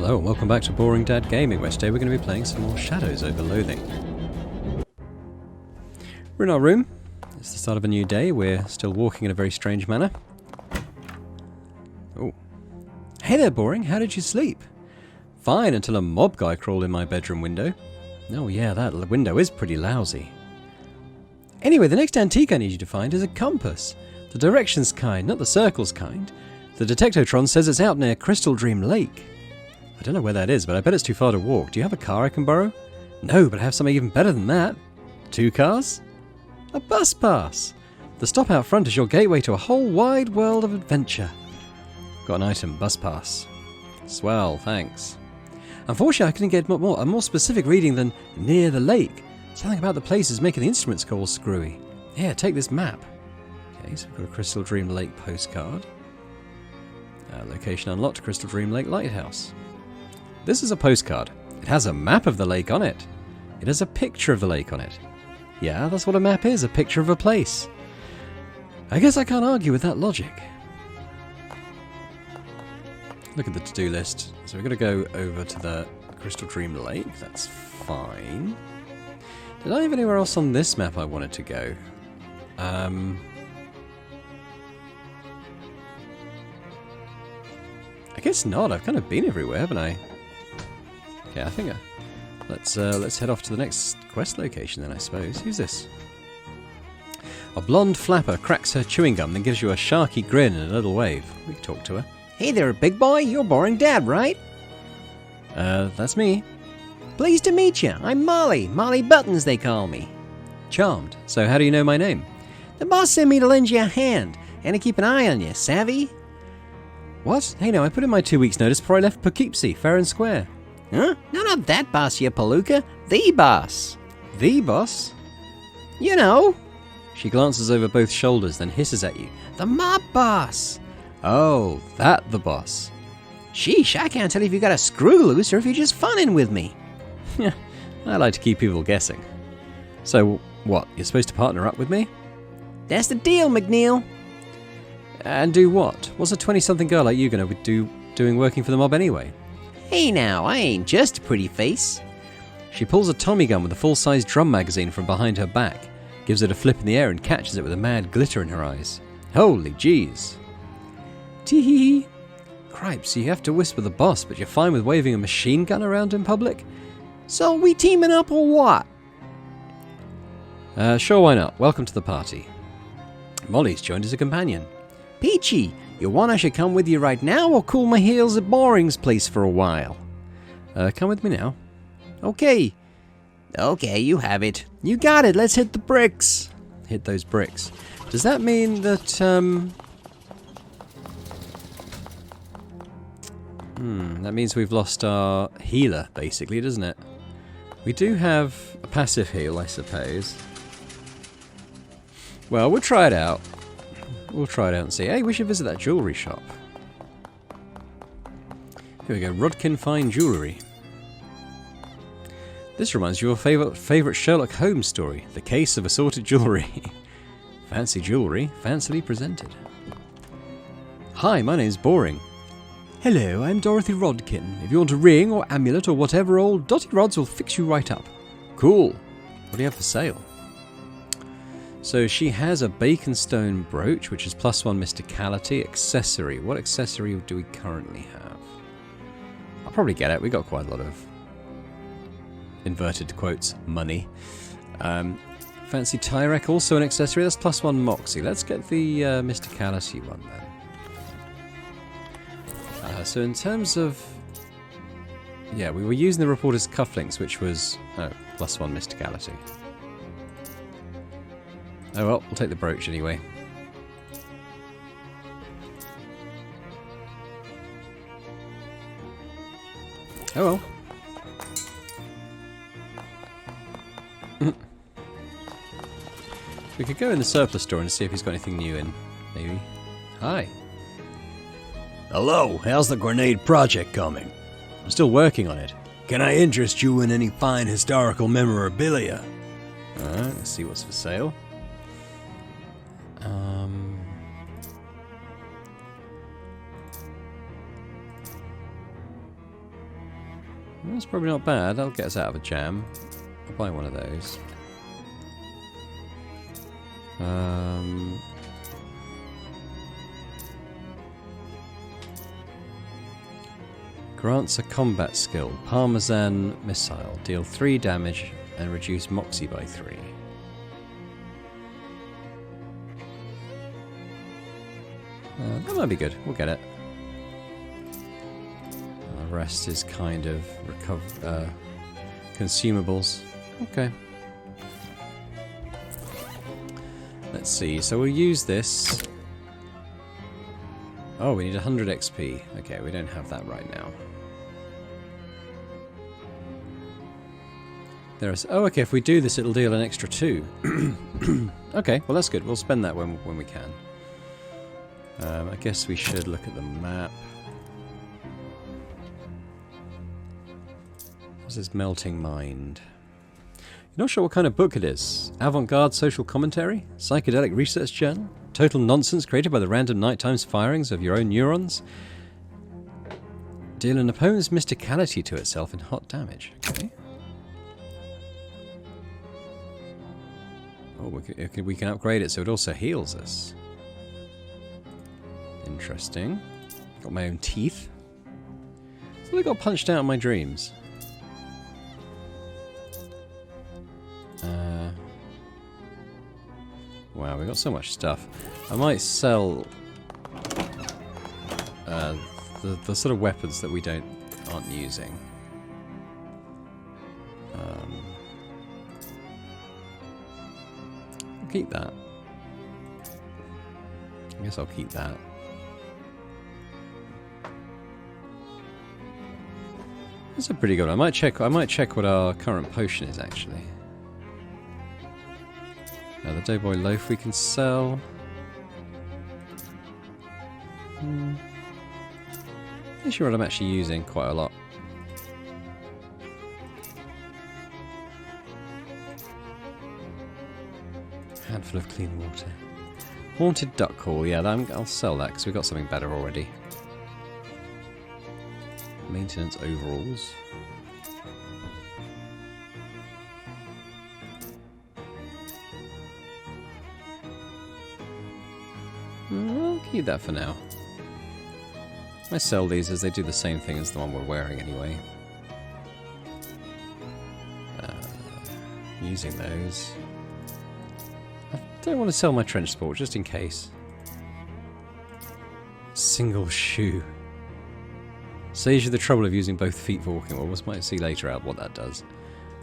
Hello and welcome back to Boring Dad Gaming, where today we're going to be playing some more Shadows Over Loathing. We're in our room. It's the start of a new day. We're still walking in a very strange manner. Oh. Hey there, Boring. How did you sleep? Fine, until a mob guy crawled in my bedroom window. Oh yeah, that window is pretty lousy. Anyway, the next antique I need you to find is a compass. The directions kind, not the circles kind. The Detectotron says it's out near Crystal Dream Lake. I don't know where that is, but I bet it's too far to walk. Do you have a car I can borrow? No, but I have something even better than that. 2 cars? A bus pass. The stop out front is your gateway to a whole wide world of adventure. Got an item, bus pass. Swell, thanks. Unfortunately, I couldn't get a more specific reading than near the lake. Something about the place is making the instruments go all screwy. Here, take this map. Okay, so we've got a Crystal Dream Lake postcard. Location unlocked, Crystal Dream Lake Lighthouse. This is a postcard. It has a map of the lake on it. It has a picture of the lake on it. Yeah, that's what a map is, a picture of a place. I guess I can't argue with that logic. Look at the to-do list. So we're going to go over to the Crystal Dream Lake. That's fine. Did I have anywhere else on this map I wanted to go? I guess not. I've kind of been everywhere, haven't I? Okay, I think let's head off to the next quest location then, I suppose. Who's this? A blonde flapper cracks her chewing gum, then gives you a sharky grin and a little wave. We can talk to her. Hey there, big boy. You're Boring Dad, right? That's me. Pleased to meet you. I'm Molly. Molly Buttons, they call me. Charmed. So how do you know my name? The boss sent me to lend you a hand, and to keep an eye on you, savvy? What? Hey, no, I put in my 2 weeks' notice before I left Poughkeepsie, fair and square. Huh? No, not that boss, you palooka. The boss. The boss? You know. She glances over both shoulders, then hisses at you. The mob boss. Oh, that the boss. Sheesh, I can't tell if you got a screw loose or if you're just funning with me. Yeah, I like to keep people guessing. So, what, you're supposed to partner up with me? That's the deal, McNeil. And do what? What's a 20-something girl like you going to do doing working for the mob anyway? Hey now, I ain't just a pretty face. She pulls a Tommy gun with a full-size drum magazine from behind her back, gives it a flip in the air and catches it with a mad glitter in her eyes. Holy jeez. Tee-hee-hee. Cripes, you have to whisper the boss, but you're fine with waving a machine gun around in public? So we teaming up or what? Sure, why not? Welcome to the party. Molly's joined as a companion. Peachy, you want I should come with you right now or cool my heels at Boring's place for a while? Come with me now. Okay. Okay, you have it. You got it, let's hit the bricks. Hit those bricks. Does that mean that, that means we've lost our healer, basically, doesn't it? We do have a passive heal, I suppose. Well, we'll try it out. We'll try it out and see. Hey, we should visit that jewellery shop. Here we go, Rodkin Fine Jewellery. This reminds you of your favourite Sherlock Holmes story, The Case of Assorted Jewellery. Fancy jewellery, fancily presented. Hi, my name's Boring. Hello, I'm Dorothy Rodkin. If you want a ring or amulet or whatever, old Dotty Rods will fix you right up. Cool. What do you have for sale? So she has a Baconstone brooch, which is +1 mysticality. Accessory. What accessory do we currently have? I'll probably get it. We got quite a lot of, inverted quotes, money. Fancy Tyrek, also an accessory. That's +1 moxie. Let's get the mysticality one then. So in terms of... Yeah, we were using the reporter's cufflinks, which was... Oh, +1 mysticality. Oh well, we'll take the brooch anyway. Oh well. We could go in the surplus store and see if he's got anything new in. Maybe. Hi. Hello, how's the grenade project coming? I'm still working on it. Can I interest you in any fine historical memorabilia? Alright, let's see what's for sale. That's probably not bad. That'll get us out of a jam. I'll buy one of those. Grants a combat skill. Parmesan Missile. Deal 3 damage and reduce Moxie by 3. That might be good. We'll get it. The rest is kind of consumables. Okay. Let's see. So we'll use this. Oh, we need 100 XP. Okay, we don't have that right now. There's. Oh, okay. If we do this, it'll deal an extra 2. Okay. Well, that's good. We'll spend that when we can. I guess we should look at the map. This is Melting Mind. You're not sure what kind of book it is? Avant-garde social commentary? Psychedelic research journal? Total nonsense created by the random nighttime firings of your own neurons? Deal an opponent's mysticality to itself in hot damage. Okay. Oh, we can upgrade it so it also heals us. Interesting. Got my own teeth. So I got punched out in my dreams. Wow, we got so much stuff. I might sell the sort of weapons that we aren't using. I'll keep that. I guess I'll keep that. That's a pretty good one. I might check what our current potion is actually. The Doughboy Loaf we can sell. This is what I'm actually using quite a lot. Handful of clean water. Haunted Duck Call, yeah, I'll sell that because we've got something better already. Maintenance overalls. I'll keep that for now. I sell these as they do the same thing as the one we're wearing anyway. Using those. I don't want to sell my trench sport just in case. Single shoe. Saves you the trouble of using both feet for walking. Well, we might see later out what that does.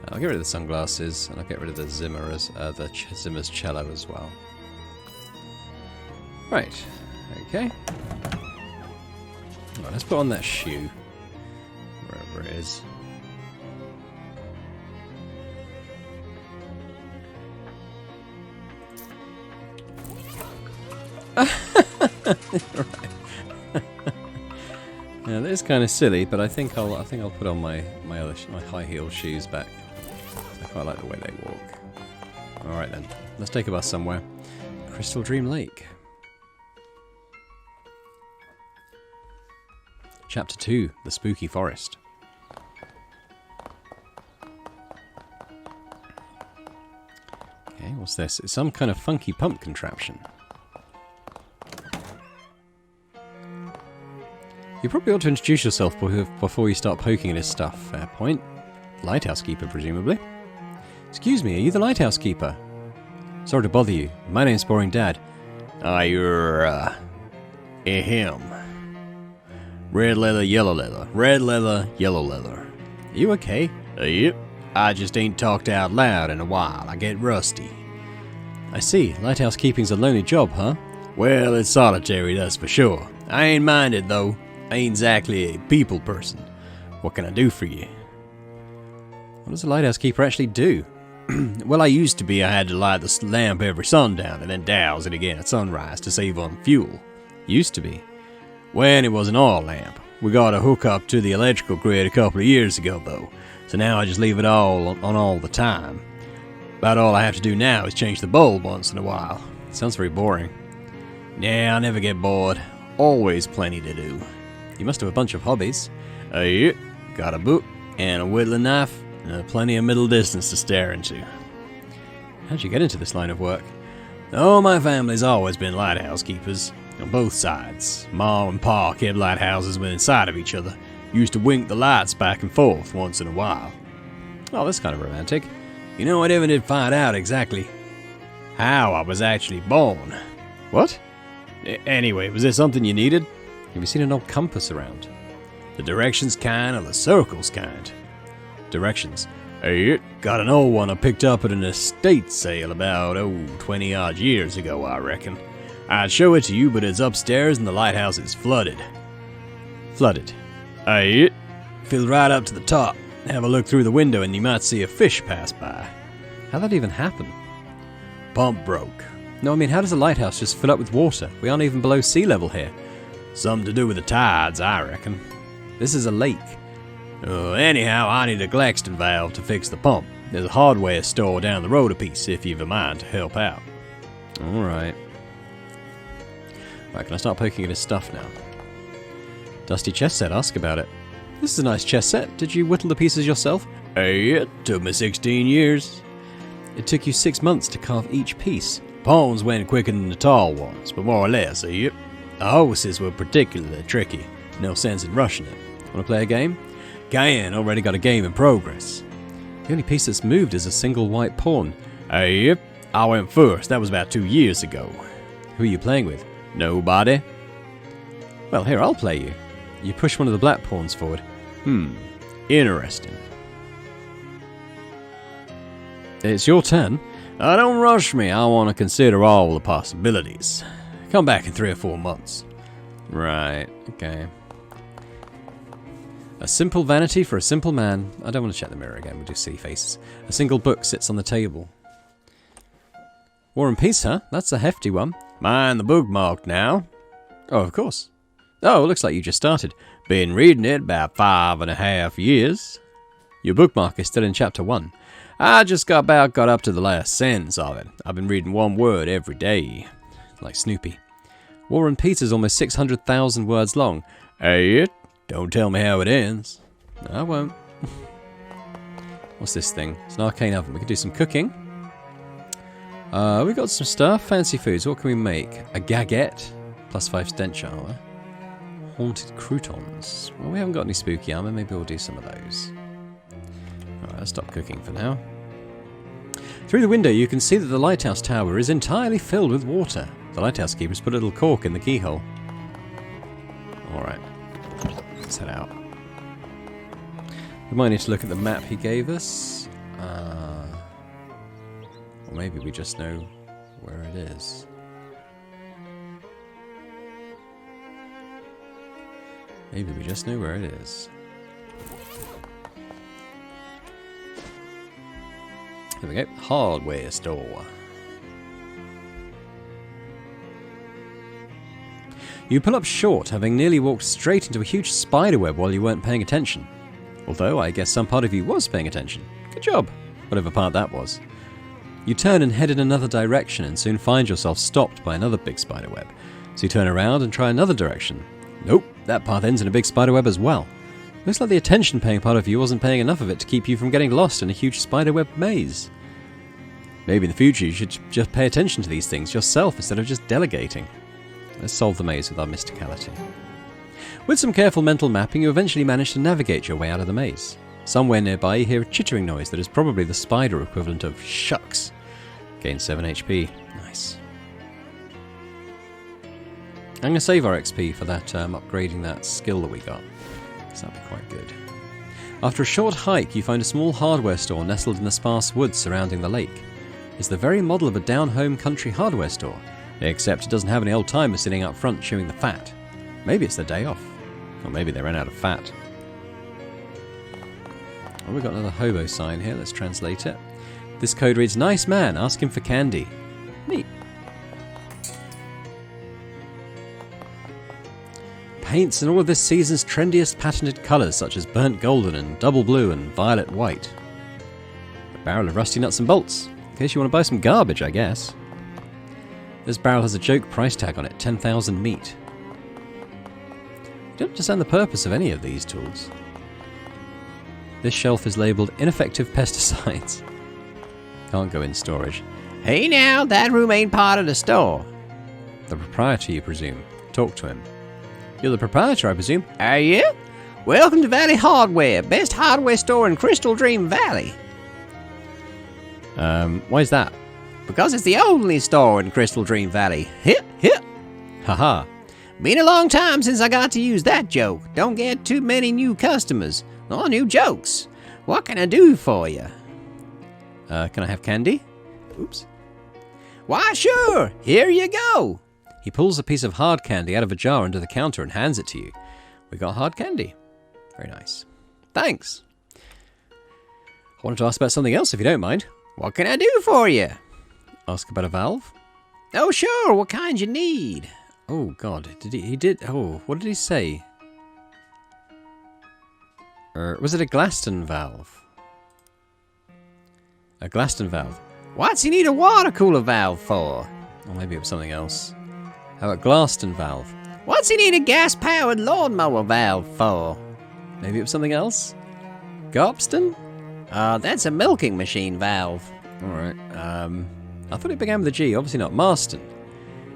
I'll get rid of the sunglasses and I'll get rid of the Zimmer's cello as well. Right, okay. Right, let's put on that shoe. Wherever it is. Right. Yeah, that is kind of silly, but I think I'll put on my high heel shoes back. I quite like the way they walk. All right then, let's take a bus somewhere. Crystal Dream Lake. Chapter 2, The Spooky Forest. Okay, what's this? It's some kind of funky pump contraption. You probably ought to introduce yourself before you start poking at his stuff. Fair point. Lighthouse keeper, presumably. Excuse me, are you the lighthouse keeper? Sorry to bother you. My name's Boring Dad. You're, him. Red leather, yellow leather. Red leather, yellow leather. You okay? Yep. I just ain't talked out loud in a while. I get rusty. I see. Lighthouse keeping's a lonely job, huh? Well, it's solitary, that's for sure. I ain't minded, though. I ain't exactly a people person. What can I do for you? What does a lighthouse keeper actually do? Well, I used to be. I had to light the lamp every sundown and then douse it again at sunrise to save on fuel. Used to be. When it was an oil lamp. We got a hookup to the electrical grid a couple of years ago, though. So now I just leave it all on all the time. About all I have to do now is change the bulb once in a while. Sounds very boring. Yeah, I never get bored. Always plenty to do. You must have a bunch of hobbies. Yep. Got a book and a whittling knife, and plenty of middle distance to stare into. How'd you get into this line of work? Oh, my family's always been lighthouse keepers, on both sides. Ma and Pa kept lighthouses within sight of each other. Used to wink the lights back and forth once in a while. Oh, that's kind of romantic. You know, I never did find out exactly how I was actually born. What? Anyway, was there something you needed? Have you seen an old compass around? The directions kind or the circles kind? Directions. Hey, got an old one I picked up at an estate sale about, 20-odd years ago, I reckon. I'd show it to you, but it's upstairs and the lighthouse is flooded. Flooded? Hey, filled right up to the top. Have a look through the window and you might see a fish pass by. How'd that even happen? Pump broke. No, I mean, how does a lighthouse just fill up with water? We aren't even below sea level here. Something to do with the tides, I reckon. This is a lake. Anyhow, I need a Glaxton valve to fix the pump. There's a hardware store down the road a piece if you've a mind to help out. Alright. Right, can I start poking at his stuff now? Dusty chess set, ask about it. This is a nice chess set. Did you whittle the pieces yourself? Hey, it took me 16 years. It took you 6 months to carve each piece. Pawns went quicker than the tall ones, but more or less, The horses were particularly tricky. No sense in rushing it. Want to play a game? Cayenne already got a game in progress. The only piece that's moved is a single white pawn. Hey, I went first. That was about 2 years ago. Who are you playing with? Nobody. Well, here, I'll play you. You push one of the black pawns forward. Interesting. It's your turn. Don't rush me. I want to consider all the possibilities. Come back in 3 or 4 months. Right, okay. A simple vanity for a simple man. I don't want to check the mirror again, we'll just see faces. A single book sits on the table. War and Peace, huh? That's a hefty one. Mind the bookmark now. Oh, of course. Oh, looks like you just started. Been reading it about 5.5 years. Your bookmark is still in chapter 1. I just got up to the last sentence of it. I've been reading one word every day. Like Snoopy. War and Peace is almost 600,000 words long. Hey, don't tell me how it ends. No, I won't. What's this thing? It's an arcane oven. We could do some cooking. We got some stuff. Fancy foods. What can we make? A gaguette. +5 stench armor. Haunted croutons. Well, we haven't got any spooky armor. Maybe we'll do some of those. Alright, let's stop cooking for now. Through the window, you can see that the lighthouse tower is entirely filled with water. The lighthouse keepers put a little cork in the keyhole. Alright. Let's head out. We might need to look at the map he gave us. Or maybe we just know where it is. Maybe we just know where it is. There we go. Hardware store. You pull up short, having nearly walked straight into a huge spiderweb while you weren't paying attention. Although, I guess some part of you was paying attention. Good job, whatever part that was. You turn and head in another direction and soon find yourself stopped by another big spiderweb. So you turn around and try another direction. Nope, that path ends in a big spiderweb as well. Looks like the attention-paying part of you wasn't paying enough of it to keep you from getting lost in a huge spiderweb maze. Maybe in the future you should just pay attention to these things yourself instead of just delegating. Let's solve the maze with our mysticality. With some careful mental mapping, you eventually manage to navigate your way out of the maze. Somewhere nearby you hear a chittering noise that is probably the spider equivalent of shucks. Gain 7 HP. Nice. I'm going to save our XP for that upgrading that skill that we got. So that'd be quite good. After a short hike, you find a small hardware store nestled in the sparse woods surrounding the lake. It's the very model of a down-home country hardware store, except it doesn't have any old-timers sitting up front chewing the fat. Maybe it's their day off. Or maybe they ran out of fat. Oh, we've got another hobo sign here. Let's translate it. This code reads, "Nice man, ask him for candy." Neat. Paints in all of this season's trendiest patented colours, such as burnt golden and double blue and violet white. A barrel of rusty nuts and bolts. In case you want to buy some garbage, I guess. This barrel has a joke price tag on it, 10,000 meat. I don't understand the purpose of any of these tools. This shelf is labelled ineffective pesticides. Can't go in storage. Hey now, that room ain't part of the store. The proprietor, you presume. Talk to him. You're the proprietor, I presume? Are you? Welcome to Valley Hardware, best hardware store in Crystal Dream Valley. Why is that? Because it's the only store in Crystal Dream Valley. Hip, hip. Haha. Been a long time since I got to use that joke. Don't get too many new customers. Or new jokes. What can I do for you? Can I have candy? Oops. Why, sure. Here you go. He pulls a piece of hard candy out of a jar under the counter and hands it to you. We got hard candy. Very nice. Thanks. I wanted to ask about something else, if you don't mind. What can I do for you? Ask about a valve? Oh, sure. What kind you need? Oh, God. What did he say? Was it a Glaston valve? A Glaston valve. What's he need a water cooler valve for? Or maybe it was something else. How about Glaston valve? What's he need a gas-powered lawnmower valve for? Maybe it was something else? Garpston? That's a milking machine valve. Alright, I thought it began with a G, obviously not. Marston.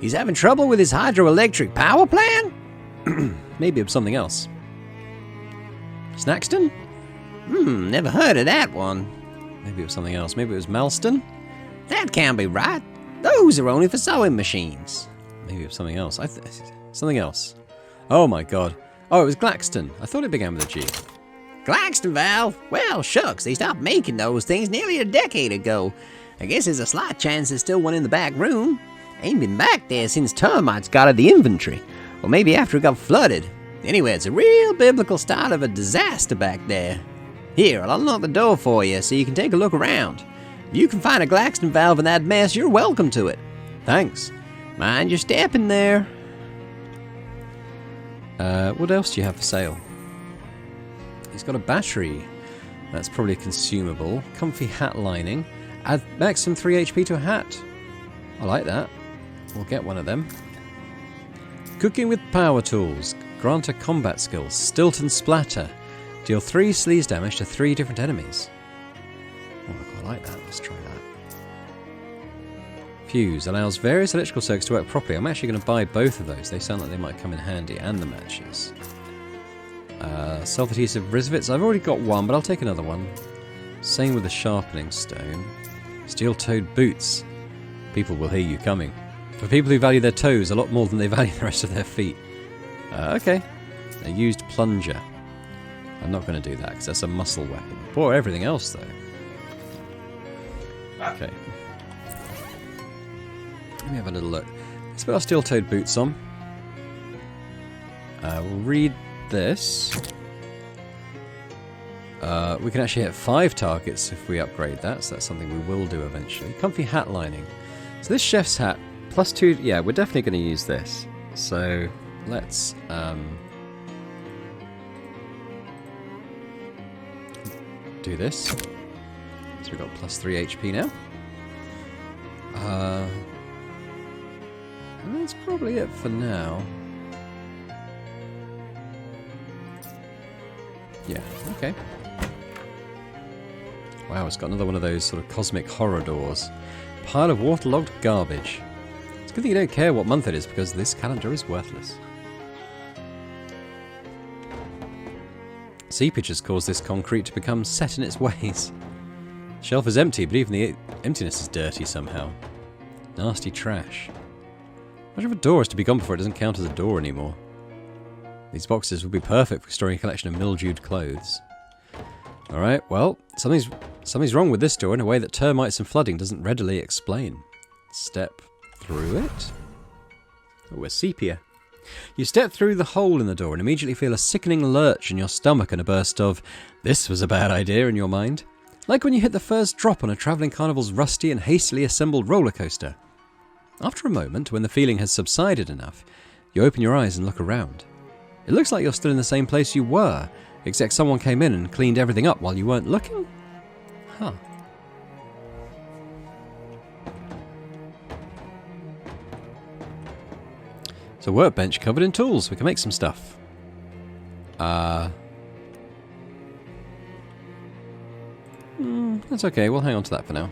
He's having trouble with his hydroelectric power plant? Maybe it was something else. Snaxton? Never heard of that one. Maybe it was something else. Maybe it was Malston? That can't be right. Those are only for sewing machines. Maybe it was something else. Something else. Oh my god. Oh, it was Glaxton. I thought it began with a G. Glaxton valve? Well, shucks, they stopped making those things nearly a decade ago. I guess there's a slight chance there's still one in the back room. Ain't been back there since termites got at the inventory. Or maybe after it got flooded. Anyway, it's a real biblical start of a disaster back there. Here, I'll unlock the door for you so you can take a look around. If you can find a Glaxton valve in that mess, you're welcome to it. Thanks. Mind your step in there. What else do you have for sale? He's got a battery. That's probably consumable. Comfy hat lining. Add maximum 3 HP to a hat. I like that. We'll get one of them. Cooking with power tools. Grant a combat skill. Stilt and splatter. Deal 3 sleaze damage to 3 different enemies. Oh, I quite like that. Let's try that. Fuse allows various electrical circuits to work properly. I'm actually going to buy both of those. They sound like they might come in handy, and the matches. Self-adhesive rivets. I've already got one, but I'll take another one. Same with the sharpening stone. Steel-toed boots. People will hear you coming. For people who value their toes a lot more than they value the rest of their feet. Okay. A used plunger. I'm not going to do that because that's a muscle weapon. Poor everything else, though. Okay. Let me have a little look. Let's put our steel-toed boots on. We'll read this. We can actually hit 5 targets if we upgrade that, so that's something we will do eventually. Comfy hat lining. So this chef's hat, plus 2... Yeah, we're definitely going to use this. So, let's... do this. So we've got plus 3 HP now. And that's probably it for now. Yeah, okay. Wow, it's got another one of those sort of cosmic horror doors. Pile of waterlogged garbage. It's good that you don't care what month it is, because this calendar is worthless. Seepage has caused this concrete to become set in its ways. The shelf is empty, but even the emptiness is dirty somehow. Nasty trash. Much of a door is to be gone before it doesn't count as a door anymore. These boxes would be perfect for storing a collection of mildewed clothes. Alright, well, something's wrong with this door in a way that termites and flooding doesn't readily explain. Step through it. Oh, a sepia. You step through the hole in the door and immediately feel a sickening lurch in your stomach and a burst of, "This was a bad idea" in your mind. Like when you hit the first drop on a travelling carnival's rusty and hastily assembled roller coaster. After a moment, when the feeling has subsided enough, you open your eyes and look around. It looks like you're still in the same place you were, except someone came in and cleaned everything up while you weren't looking? Huh. It's a workbench covered in tools. We can make some stuff. That's okay, we'll hang on to that for now.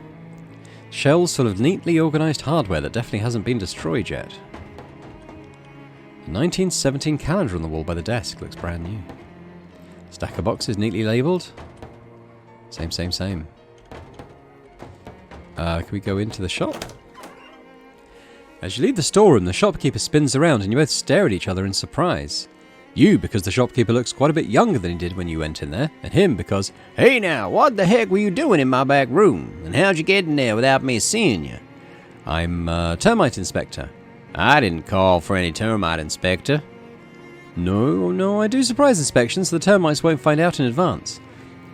Shelves full of neatly organised hardware that definitely hasn't been destroyed yet. The 1917 calendar on the wall by the desk looks brand new. Stack of boxes neatly labelled. Same. Can we go into the shop? As you leave the storeroom, the shopkeeper spins around and you both stare at each other in surprise. You, because the shopkeeper looks quite a bit younger than he did when you went in there, and him because, Hey now, what the heck were you doing in my back room? And how'd you get in there without me seeing you? I'm a termite inspector. I didn't call for any termite inspector. No, I do surprise inspections so the termites won't find out in advance.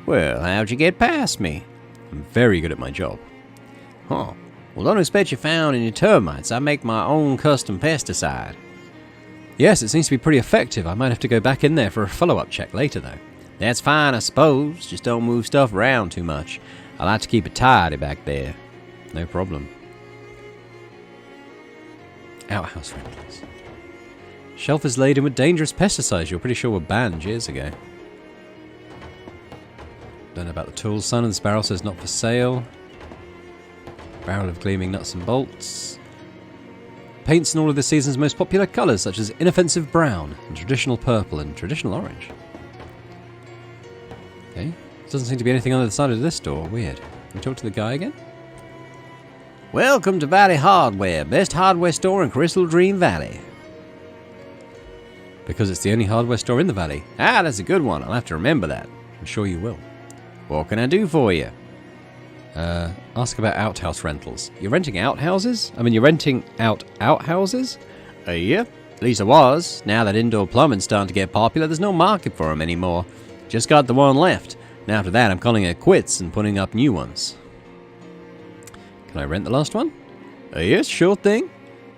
Well, how'd you get past me? I'm very good at my job. Huh. Well, don't expect you found any termites. I make my own custom pesticide. Yes, it seems to be pretty effective. I might have to go back in there for a follow-up check later, though. That's fine, I suppose. Just don't move stuff around too much. I like to keep it tidy back there. No problem. Outhouse rentals. Shelf is laden with dangerous pesticides you're pretty sure were banned years ago. Don't know about the tools. Sun and the barrel says not for sale. Barrel of gleaming nuts and bolts. Paints in all of the season's most popular colours, such as inoffensive brown, and traditional purple, and traditional orange. Okay. Doesn't seem to be anything on the side of this door. Weird. Can we talk to the guy again? Welcome to Valley Hardware, best hardware store in Crystal Dream Valley. Because it's the only hardware store in the valley. Ah, that's a good one. I'll have to remember that. I'm sure you will. What can I do for you? Ask about outhouse rentals. You're renting outhouses? I mean, you're renting out outhouses? Yeah, at least I was. Now that indoor plumbing's starting to get popular, there's no market for them anymore. Just got the one left. Now after that, I'm calling it quits and putting up new ones. Can I rent the last one? Yes, sure thing.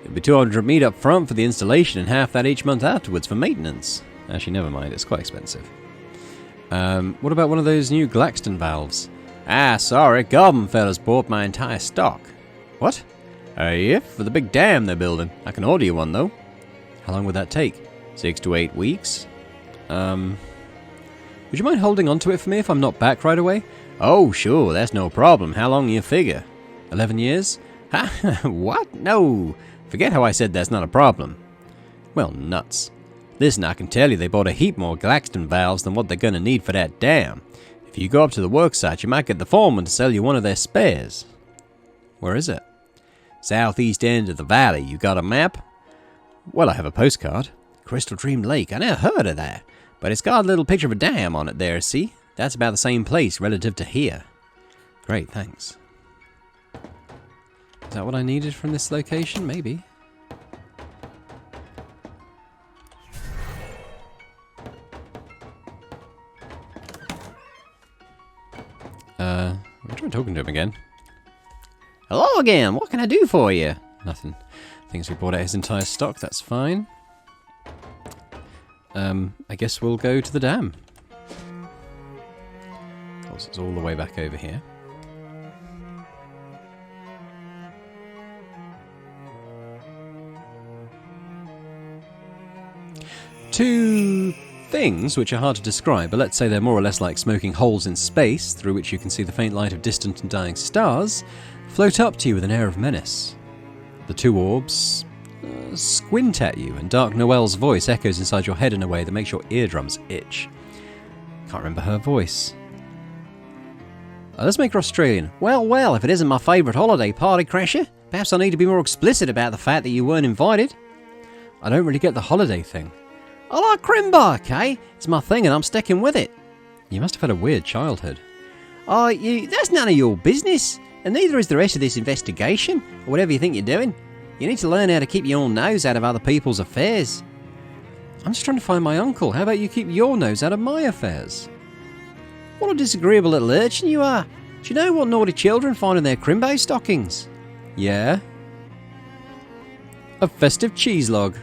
It'll be 200 meat up front for the installation and half that each month afterwards for maintenance. Actually, never mind. It's quite expensive. What about one of those new Glaxton valves? Ah, sorry. Goblin fellas bought my entire stock. What? Yeah, for the big dam they're building. I can order you one, though. How long would that take? 6 to 8 weeks. Would you mind holding on to it for me if I'm not back right away? Oh, sure. That's no problem. How long you figure? 11 years? Ha! What? No. Forget how I said that's not a problem. Well, nuts. Listen, I can tell you they bought a heap more Glaxton valves than what they're going to need for that dam. If you go up to the worksite, you might get the foreman to sell you one of their spares. Where is it? Southeast end of the valley. You got a map? Well, I have a postcard. Crystal Dream Lake. I never heard of that. But it's got a little picture of a dam on it there, see? That's about the same place relative to here. Great, thanks. Is that what I needed from this location? Maybe. I'll try talking to him again. Hello again. What can I do for you? Nothing. Things we bought out his entire stock. That's fine. I guess we'll go to the dam. Of course, it's all the way back over here. Two things which are hard to describe, but let's say they're more or less like smoking holes in space, through which you can see the faint light of distant and dying stars, float up to you with an air of menace. The two orbs squint at you, and Dark Noelle's voice echoes inside your head in a way that makes your eardrums itch. Can't remember her voice. Let's make her Australian. Well, if it isn't my favourite holiday party, Crasher, perhaps I need to be more explicit about the fact that you weren't invited. I don't really get the holiday thing. I like Crimbark, eh? It's my thing and I'm sticking with it. You must have had a weird childhood. That's none of your business. And neither is the rest of this investigation, or whatever you think you're doing. You need to learn how to keep your nose out of other people's affairs. I'm just trying to find my uncle. How about you keep your nose out of my affairs? What a disagreeable little urchin you are. Do you know what naughty children find in their Crimbo stockings? Yeah? A festive cheese log.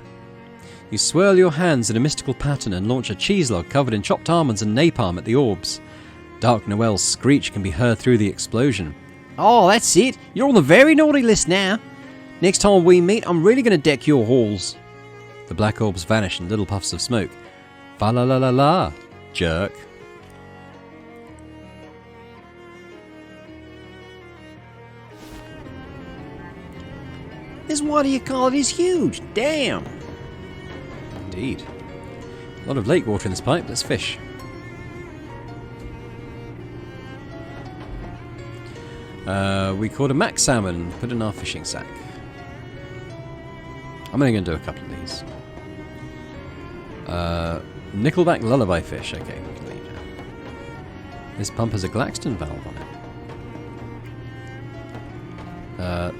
You swirl your hands in a mystical pattern and launch a cheese log covered in chopped almonds and napalm at the orbs. Dark Noelle's screech can be heard through the explosion. Oh, that's it. You're on the very naughty list now. Next time we meet, I'm really going to deck your halls. The black orbs vanish in little puffs of smoke. Fa la la la la, jerk. This water you call it is huge. Damn. Indeed. A lot of lake water in this pipe. Let's fish. We caught a mac salmon. Put in our fishing sack. I'm only going to do a couple of these. Nickelback lullaby fish. Okay, we can leave now. This pump has a Glaxton valve on it.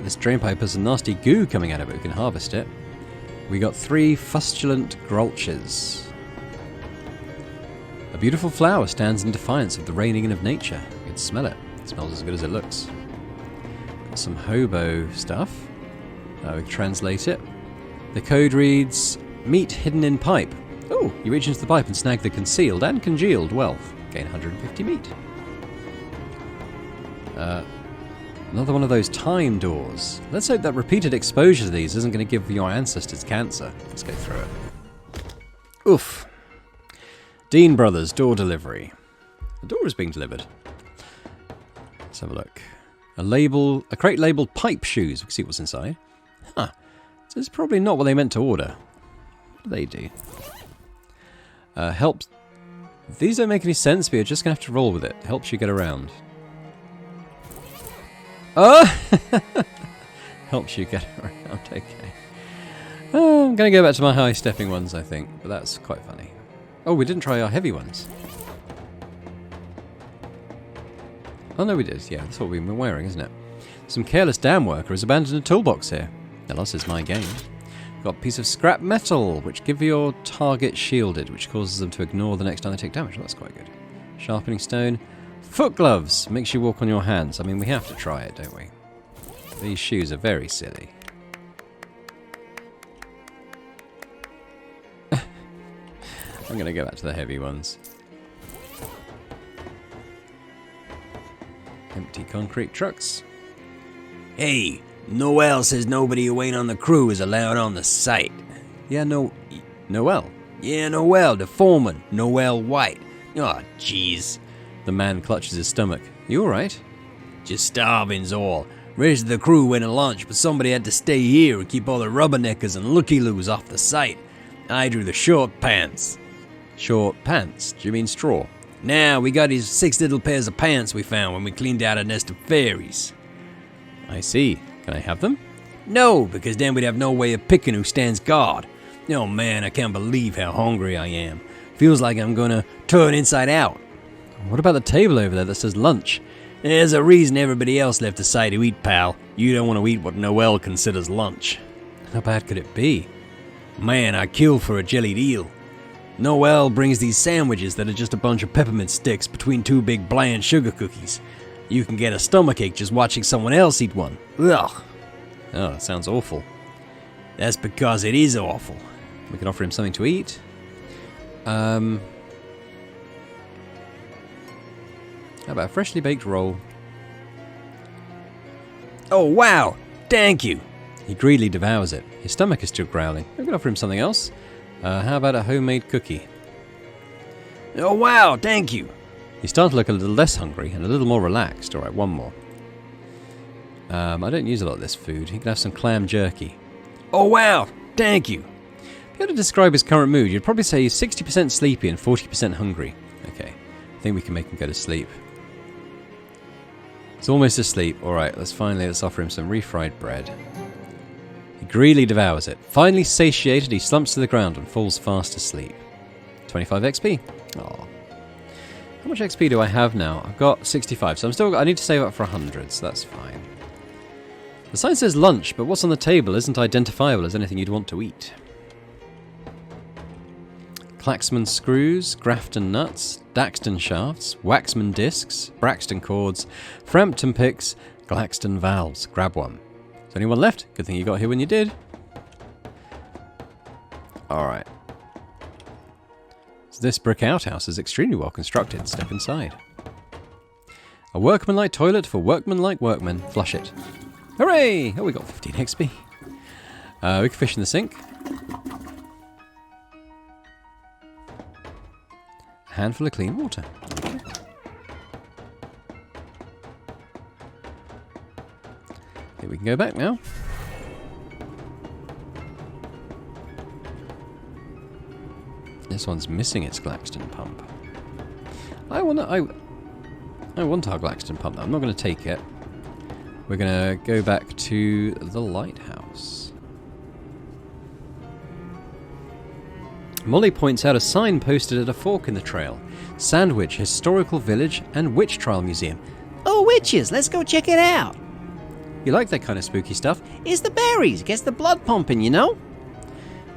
This drain pipe has a nasty goo coming out of it. We can harvest it. We got 3 fustulent grolches. A beautiful flower stands in defiance of the reining in of nature. You can smell it. It smells as good as it looks. Got some hobo stuff. We can translate it. The code reads, meat hidden in pipe. Oh, you reach into the pipe and snag the concealed and congealed wealth. Gain 150 meat. Another one of those time doors. Let's hope that repeated exposure to these isn't going to give your ancestors cancer. Let's go through it. Oof. Dean Brothers door delivery. The door is being delivered. Let's have a look. A crate labelled pipe shoes. We can see what's inside. Huh. So it's probably not what they meant to order. What do they do? Helps. These don't make any sense, but you're just going to have to roll with it. Helps you get around. Oh! Helps you get around, okay. Oh, I'm going to go back to my high stepping ones, I think. But that's quite funny. Oh, we didn't try our heavy ones. Oh, no, we did. Yeah, that's what we've been wearing, isn't it? Some careless dam worker has abandoned a toolbox here. The loss is my gain. Got a piece of scrap metal, which give your target shielded, which causes them to ignore the next time they take damage. Well, that's quite good. Sharpening stone. Foot gloves. Makes you walk on your hands. I mean, we have to try it, don't we? These shoes are very silly. I'm going to go back to the heavy ones. Empty concrete trucks. Hey, Noel says nobody who ain't on the crew is allowed on the site. Yeah, Noel. Yeah, Noel, the foreman. Noel White. Oh, jeez. The man clutches his stomach. You alright? Just starving's all. Rest of the crew went to lunch, but somebody had to stay here and keep all the rubberneckers and looky-loos off the site. I drew the short pants. Short pants? Do you mean straw? Now, we got these 6 little pairs of pants we found when we cleaned out a nest of fairies. I see. Can I have them? No, because then we'd have no way of picking who stands guard. Oh man, I can't believe how hungry I am. Feels like I'm gonna turn inside out. What about the table over there that says lunch? There's a reason everybody else left the site to eat, pal. You don't want to eat what Noel considers lunch. How bad could it be? Man, I kill for a jellied eel. Noel brings these sandwiches that are just a bunch of peppermint sticks between 2 big bland sugar cookies. You can get a stomachache just watching someone else eat one. Ugh. Oh, that sounds awful. That's because it is awful. We can offer him something to eat. How about a freshly baked roll? Oh, wow. Thank you. He greedily devours it. His stomach is still growling. We can offer him something else. How about a homemade cookie? Oh, wow. Thank you. He's starting to look a little less hungry and a little more relaxed. Alright, one more. I don't use a lot of this food. He can have some clam jerky. Oh, wow. Thank you. If you had to describe his current mood, you'd probably say he's 60% sleepy and 40% hungry. Okay, I think we can make him go to sleep. He's almost asleep. Alright, let's offer him some refried bread. He greedily devours it. Finally satiated, he slumps to the ground and falls fast asleep. 25 XP. Aww. How much XP do I have now? I've got 65, so I need to save up for 100, so that's fine. The sign says lunch, but what's on the table isn't identifiable as anything you'd want to eat. Claxman screws, Grafton nuts, Daxton shafts, Waxman discs, Braxton cords, Frampton picks, Glaxton valves. Grab one. Is there anyone left? Good thing you got here when you did. Alright. So this brick outhouse is extremely well constructed. Step inside. A workmanlike toilet for workmanlike workmen. Flush it. Hooray! Oh, we got 15 XP. We can fish in the sink. A handful of clean water. Okay. I think we can go back now. this one's missing its Glaxton pump. I want our Glaxton pump, though. I'm not going to take it. We're going to go back to the Lighthouse. Molly points out a sign posted at a fork in the trail. Sandwich Historical Village and Witch Trial Museum. Oh, witches! Let's go check it out! You like that kind of spooky stuff? It's the berries! Gets the blood pumping, you know?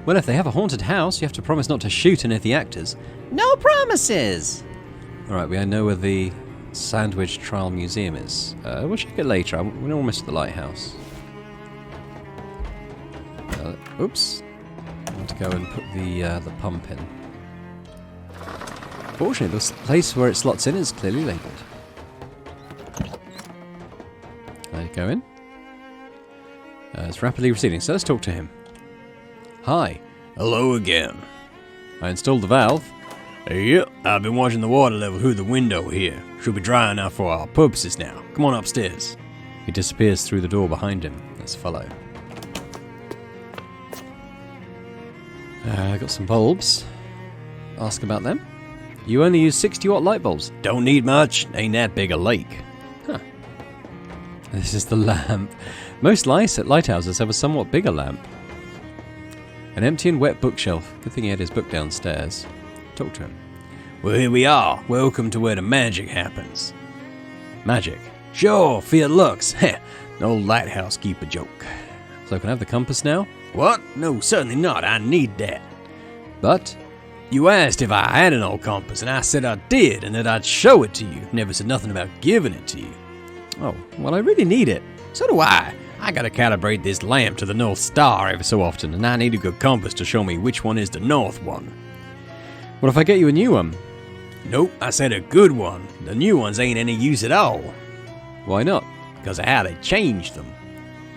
Well, if they have a haunted house, you have to promise not to shoot any of the actors. No promises! Alright, we know where the Sandwich Trial Museum is. We'll check it later. We're almost at the Lighthouse. Oops. I want to go and put the pump in. Fortunately, the place where it slots in is clearly labelled. Can I go in? It's rapidly receding, so let's talk to him. Hi. Hello again. I installed the valve. Yep, I've been watching the water level through the window here. Should be dry enough for our purposes now. Come on upstairs. He disappears through the door behind him. Let's follow. I got some bulbs. Ask about them. You only use 60-watt light bulbs. Don't need much. Ain't that big a lake. Huh. This is the lamp. Most lighthouses have a somewhat bigger lamp. An empty and wet bookshelf. Good thing he had his book downstairs. Talk to him. Well, here we are. Welcome to where the magic happens. Magic. Sure, fear looks. Heh, an old lighthouse keeper joke. So can I have the compass now? What? No, certainly not. I need that. But you asked if I had an old compass, and I said I did, and that I'd show it to you. Never said nothing about giving it to you. Oh, well, I really need it. So do I. I gotta calibrate this lamp to the North Star every so often, and I need a good compass to show me which one is the North one. What if I get you a new one? Nope, I said a good one. The new ones ain't any use at all. Why not? Because of how they changed them.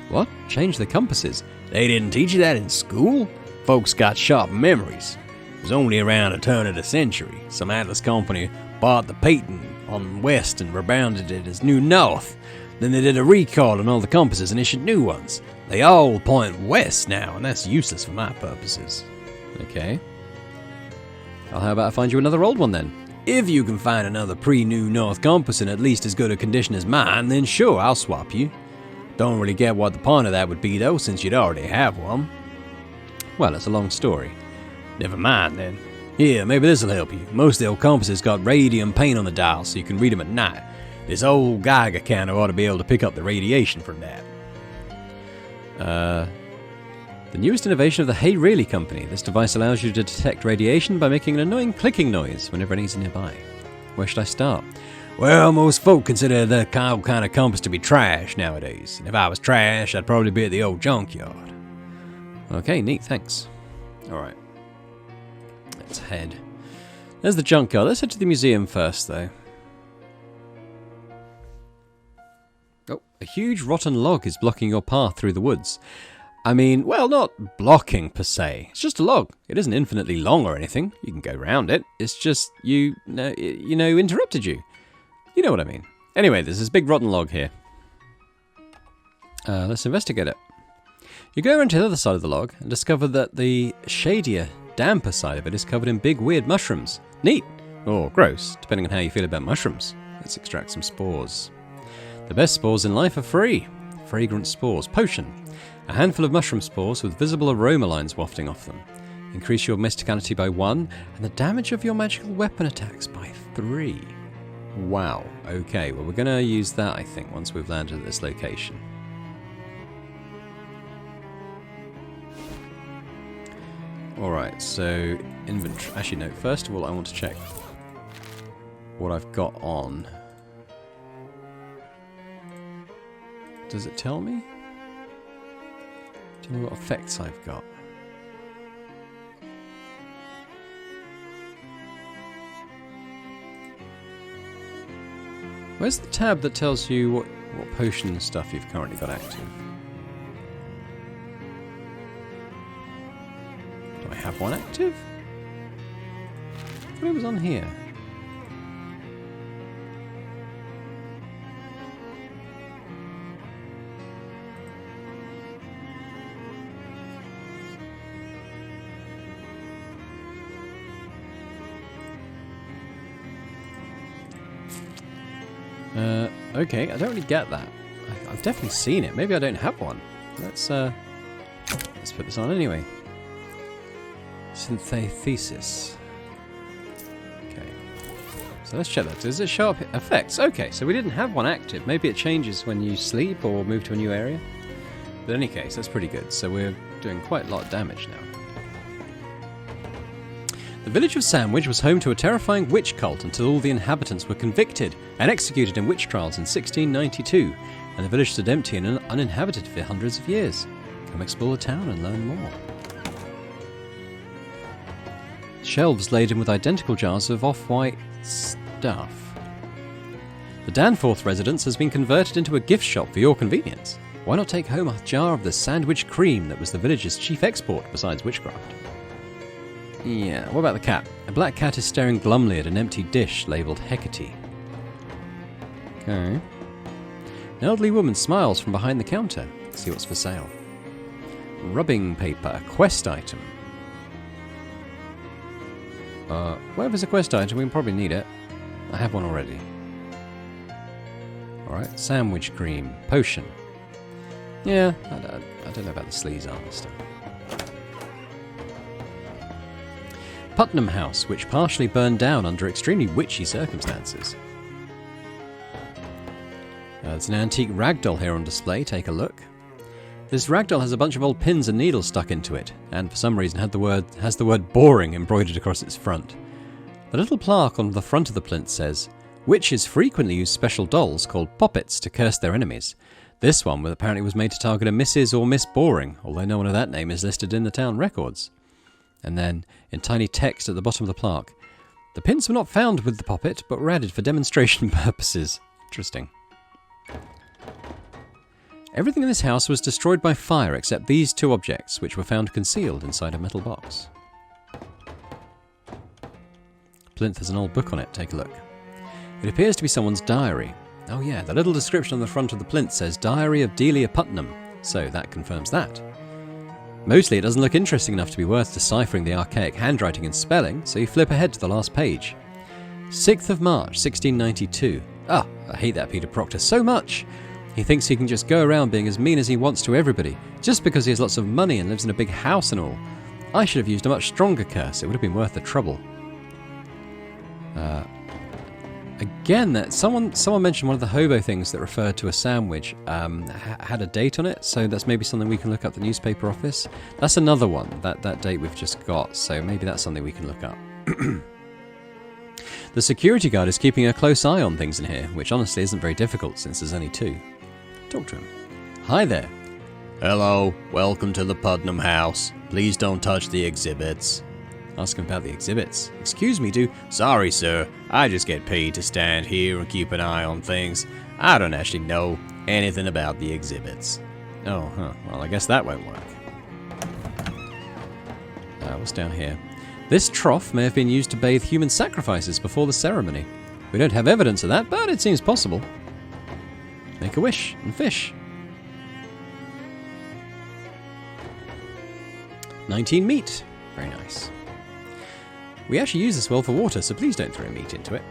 What? Change the compasses? They didn't teach you that in school? Folks got sharp memories. It was only around the turn of the century. Some Atlas company bought the patent on West and rebranded it as New North. Then they did a recall on all the compasses and issued new ones. They all point west now, and that's useless for my purposes. Okay. Well, how about I find you another old one then? If you can find another pre-New North compass in at least as good a condition as mine, then sure, I'll swap you. Don't really get what the point of that would be, though, since you'd already have one. Well, it's a long story. Never mind, then. Here, maybe this'll help you. Most of the old compasses got radium paint on the dial, so you can read them at night. This old Geiger counter ought to be able to pick up the radiation from that. The newest innovation of the Hey Really company. This device allows you to detect radiation by making an annoying clicking noise whenever it is nearby. Where should I start? Well, most folk consider the kind of compass to be trash nowadays. And if I was trash, I'd probably be at the old junkyard. Okay, neat, thanks. Alright. Let's head. There's the junkyard. Let's head to the museum first, though. Oh, a huge rotten log is blocking your path through the woods. I mean, well, not blocking per se. It's just a log. It isn't infinitely long or anything. You can go round it. It's just interrupted you. You know what I mean. Anyway, there's this big rotten log here. Let's investigate it. You go around to the other side of the log and discover that the shadier, damper side of it is covered in big, weird mushrooms. Neat. Or gross, depending on how you feel about mushrooms. Let's extract some spores. The best spores in life are free. Fragrant spores. Potion. A handful of mushroom spores with visible aroma lines wafting off them. Increase your mysticality by 1, and the damage of your magical weapon attacks by 3. Wow. Okay, well we're going to use that, I think, once we've landed at this location. Alright, so inventory. Actually, no, first of all I want to check what I've got on. Does it tell me? Tell me what effects I've got. Where's the tab that tells you what potion stuff you've currently got active? Do I have one active? I thought it was on here. Okay, I don't really get that. I've definitely seen it. Maybe I don't have one. Let's put this on anyway. Synthesis. Okay. So let's check that. Does it show up effects? Okay, so we didn't have one active. Maybe it changes when you sleep or move to a new area. But in any case, that's pretty good. So we're doing quite a lot of damage now. The village of Sandwich was home to a terrifying witch cult until all the inhabitants were convicted and executed in witch trials in 1692, and the village stood empty and uninhabited for hundreds of years. Come explore the town and learn more. Shelves laden with identical jars of off-white stuff. The Danforth residence has been converted into a gift shop for your convenience. Why not take home a jar of the sandwich cream that was the village's chief export besides witchcraft? Yeah, what about the cat? A black cat is staring glumly at an empty dish labelled Hecate. Okay. An elderly woman smiles from behind the counter. Let's see what's for sale. Rubbing paper, quest item. Well, if it's a quest item, we can probably need it. I have one already. Alright, sandwich cream, potion. Yeah, I don't know about the sleaze armor stuff. Putnam House, which partially burned down under extremely witchy circumstances. There's an antique ragdoll here on display, take a look. This ragdoll has a bunch of old pins and needles stuck into it, and for some reason has the word boring embroidered across its front. The little plaque on the front of the plinth says, witches frequently use special dolls called poppets to curse their enemies. This one apparently was made to target a Mrs. or Miss Boring, although no one of that name is listed in the town records. And then, in tiny text at the bottom of the plaque, the pins were not found with the poppet, but were added for demonstration purposes. Interesting. Everything in this house was destroyed by fire except these two objects, which were found concealed inside a metal box. Plinth has an old book on it, take a look. It appears to be someone's diary. Oh yeah, the little description on the front of the plinth says Diary of Delia Putnam, so that confirms that. Mostly it doesn't look interesting enough to be worth deciphering the archaic handwriting and spelling, so you flip ahead to the last page. 6th of March, 1692. Ah, I hate that Peter Proctor so much. He thinks he can just go around being as mean as he wants to everybody, just because he has lots of money and lives in a big house and all. I should have used a much stronger curse, it would have been worth the trouble. Again, that someone mentioned one of the hobo things that referred to a sandwich had a date on it, so that's maybe something we can look up the newspaper office. That's another one, that date we've just got, so maybe that's something we can look up. The security guard is keeping a close eye on things in here, which honestly isn't very difficult since there's only two. Talk to him. Hi there. Hello, welcome to the Putnam House. Please don't touch the exhibits. Ask him about the exhibits. Excuse me, Sorry, sir. I just get paid to stand here and keep an eye on things. I don't actually know anything about the exhibits. Oh, huh. Well, I guess that won't work. What's down here? This trough may have been used to bathe human sacrifices before the ceremony. We don't have evidence of that, but it seems possible. Make a wish and fish. 19 meat. Very nice. We actually use this well for water, so please don't throw meat into it.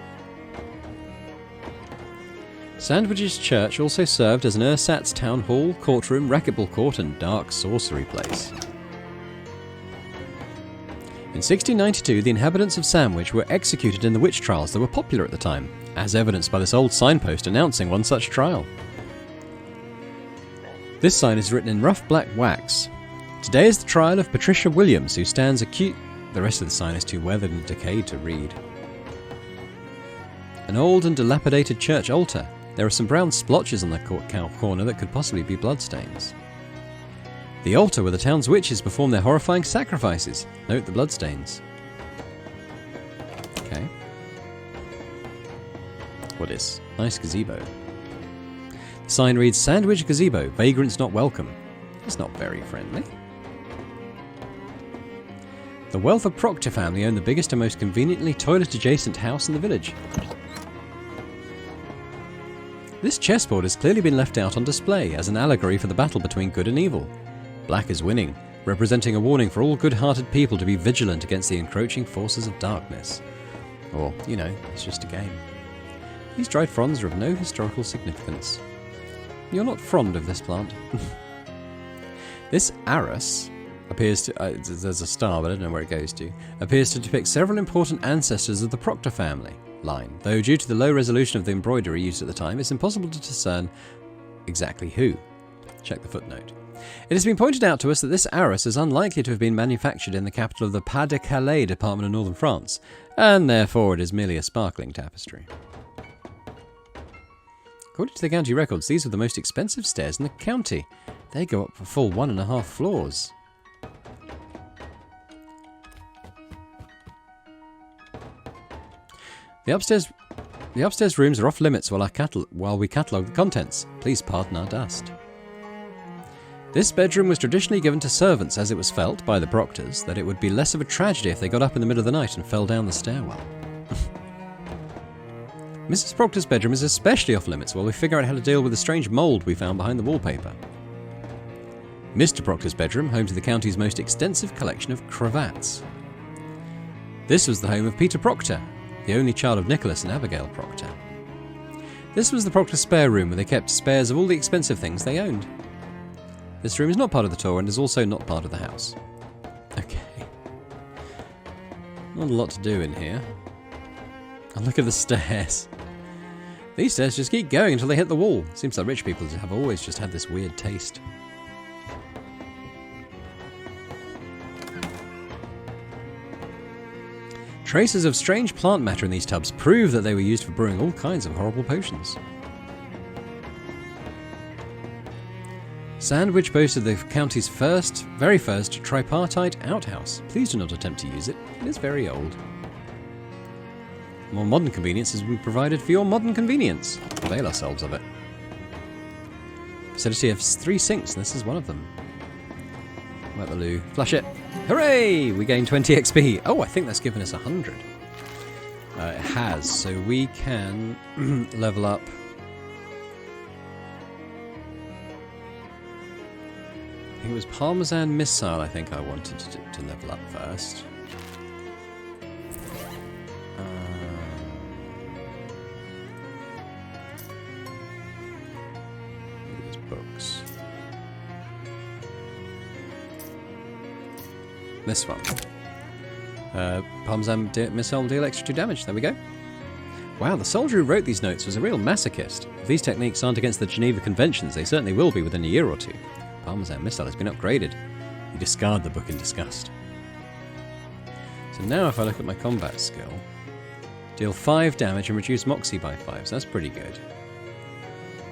Sandwich's church also served as an ersatz town hall, courtroom, racquetball court, and dark sorcery place. In 1692, the inhabitants of Sandwich were executed in the witch trials that were popular at the time, as evidenced by this old signpost announcing one such trial. This sign is written in rough black wax. Today is the trial of Patricia Williams, who stands accused. The rest of the sign is too weathered and decayed to read. An old and dilapidated church altar. There are some brown splotches on the corner that could possibly be bloodstains. The altar where the town's witches perform their horrifying sacrifices. Note the bloodstains. Okay. What is? Nice gazebo. The sign reads, Sandwich Gazebo, vagrants not welcome. It's not very friendly. The Wealth of Proctor family own the biggest and most conveniently toilet-adjacent house in the village. This chessboard has clearly been left out on display as an allegory for the battle between good and evil. Black is winning, representing a warning for all good-hearted people to be vigilant against the encroaching forces of darkness. Or, you know, it's just a game. These dried fronds are of no historical significance. You're not fond of this plant. This arras appears to... there's a star, but I don't know where it goes to. Appears to depict several important ancestors of the Proctor family line, though due to the low resolution of the embroidery used at the time, it's impossible to discern exactly who. Check the footnote. It has been pointed out to us that this arras is unlikely to have been manufactured in the capital of the Pas-de-Calais department of northern France, and therefore it is merely a sparkling tapestry. According to the county records, these are the most expensive stairs in the county. They go up for full 1.5 floors. The upstairs rooms are off limits while we catalogue the contents. Please pardon our dust. This bedroom was traditionally given to servants, as it was felt by the Proctors that it would be less of a tragedy if they got up in the middle of the night and fell down the stairwell. Mrs. Proctor's bedroom is especially off limits while we figure out how to deal with the strange mould we found behind the wallpaper. Mr. Proctor's bedroom, home to the county's most extensive collection of cravats. This was the home of Peter Proctor, the only child of Nicholas and Abigail Proctor. This was the Proctor's spare room where they kept spares of all the expensive things they owned. This room is not part of the tour and is also not part of the house. Okay. Not a lot to do in here. And look at the stairs. These stairs just keep going until they hit the wall. Seems like rich people have always just had this weird taste. Traces of strange plant matter in these tubs prove that they were used for brewing all kinds of horrible potions. Sandwich boasted the county's very first tripartite outhouse. Please do not attempt to use it. It is very old. More modern convenience has been provided for your modern convenience. Avail ourselves of it. Facility has 3 sinks, and this is one of them. Wipe the loo. Flush it. Hooray! We gain 20 XP. Oh, I think that's given us 100. It has, so we can level up. I think it was Parmesan Missile I think I wanted to level up first. These books. This one. Parmesan Missile deal extra 2 damage. There we go. Wow, the soldier who wrote these notes was a real masochist. If these techniques aren't against the Geneva Conventions, they certainly will be within a year or 2. Parmesan Missile has been upgraded. You discard the book in disgust. So now if I look at my combat skill, deal 5 damage and reduce Moxie by 5, so that's pretty good.